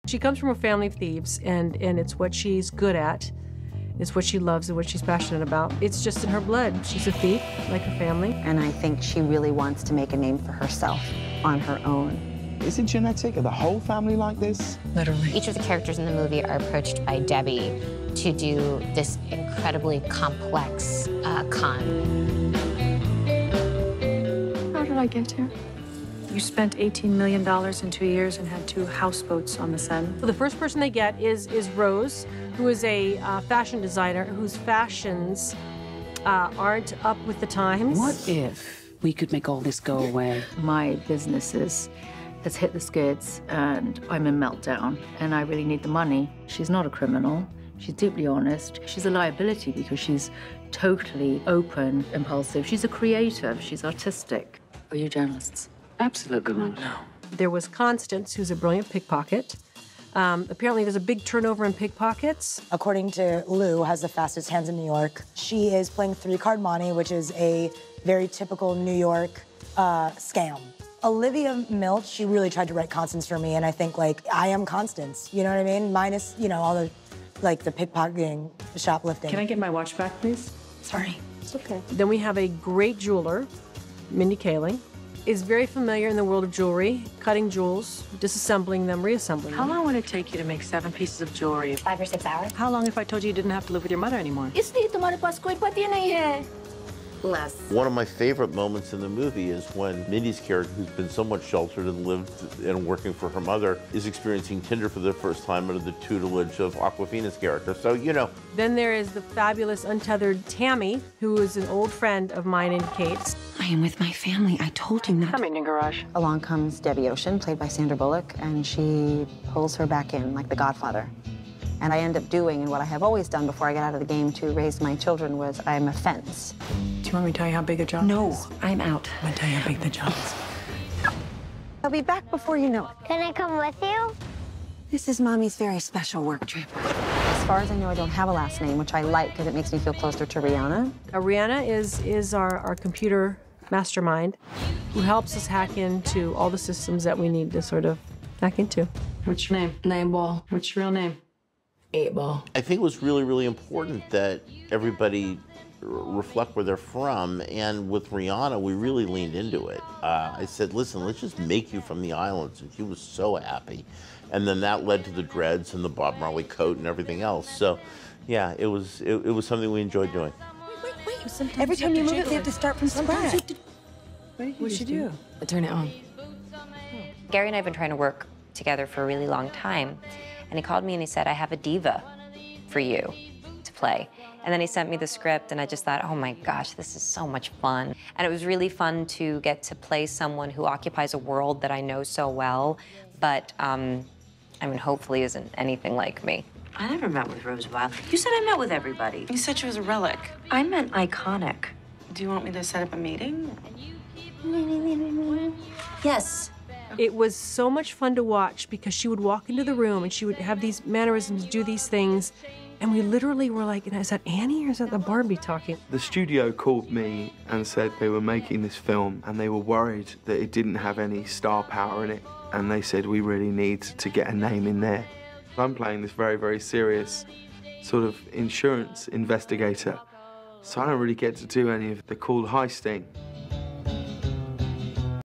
She comes from a family of thieves, and it's what she's good at. It's what she loves and what she's passionate about. It's just in her blood. She's a thief, like her family. And I think she really wants to make a name for herself on her own. Is it genetic? Are the whole family like this? Literally. Each of the characters in the movie are approached by Debbie to do this incredibly complex con. How did I get here? You spent $18 million in 2 years and had 2 houseboats on the Seine. The first person they get is Rose, who is a fashion designer whose fashions aren't up with the times. What if we could make all this go away? My business has hit the skids and I'm in meltdown and I really need the money. She's not a criminal. She's deeply honest. She's a liability because she's totally open, impulsive. She's a creative. She's artistic. Are you journalists? Absolutely not, no. There was Constance, who's a brilliant pickpocket. Apparently there's a big turnover in pickpockets. According to Lou, has the fastest hands in New York. She is playing 3-card monte, which is a very typical New York scam. Olivia Milch, she really tried to write Constance for me, and I think, like, I am Constance, you know what I mean? Minus, you know, all the, like, the pickpocketing, the shoplifting. Can I get my watch back, please? Sorry. It's okay. Then we have a great jeweler, Mindy Kaling, is very familiar in the world of jewelry, cutting jewels, disassembling them, reassembling them. How long would it take you to make 7 pieces of jewelry? 5 or 6 hours. How long if I told you you didn't have to live with your mother anymore? Less. One of my favorite moments in the movie is when Mindy's character, who's been somewhat sheltered and lived and working for her mother, is experiencing Tinder for the first time under the tutelage of Aquafina's character. So, you know. Then there is the fabulous, untethered Tammy, who is an old friend of mine and Kate's. I am with my family. I told you not. Come in your garage. Along comes Debbie Ocean, played by Sandra Bullock, and she pulls her back in like the Godfather. And I end up doing, and what I have always done before I got out of the game to raise my children was I'm a fence. Do you want me to tell you how big a job No, is? I'm out. I'm gonna tell you how big the job is. I'll be back before you know it. Can I come with you? This is Mommy's very special work trip. As far as I know, I don't have a last name, which I like because it makes me feel closer to Rihanna. Rihanna is our computer mastermind who helps us hack into all the systems that we need to sort of hack into. What's your name? Name Ball. What's your real name? 8 Ball. I think it was really, really important that everybody reflect where they're from, and with Rihanna, we really leaned into it. I said, listen, let's just make you from the islands, and she was so happy. And then that led to the dreads and the Bob Marley coat and everything else. So, yeah, it was something we enjoyed doing. Wait. Every time you move it, they have to start from scratch. What'd you do? I turn it on. Gary and I have been trying to work together for a really long time. And he called me and he said, I have a diva for you to play. And then he sent me the script and I just thought, oh my gosh, this is so much fun. And it was really fun to get to play someone who occupies a world that I know so well, but I mean, hopefully isn't anything like me. I never met with Rose Wild. You said I met with everybody. You said she was a relic. I meant iconic. Do you want me to set up a meeting? Yes. It was so much fun to watch because she would walk into the room and she would have these mannerisms, do these things, and we literally were like, is that Annie or is that the Barbie talking? The studio called me and said they were making this film and they were worried that it didn't have any star power in it. And they said, we really need to get a name in there. I'm playing this very, very serious sort of insurance investigator. So I don't really get to do any of the cool heisting.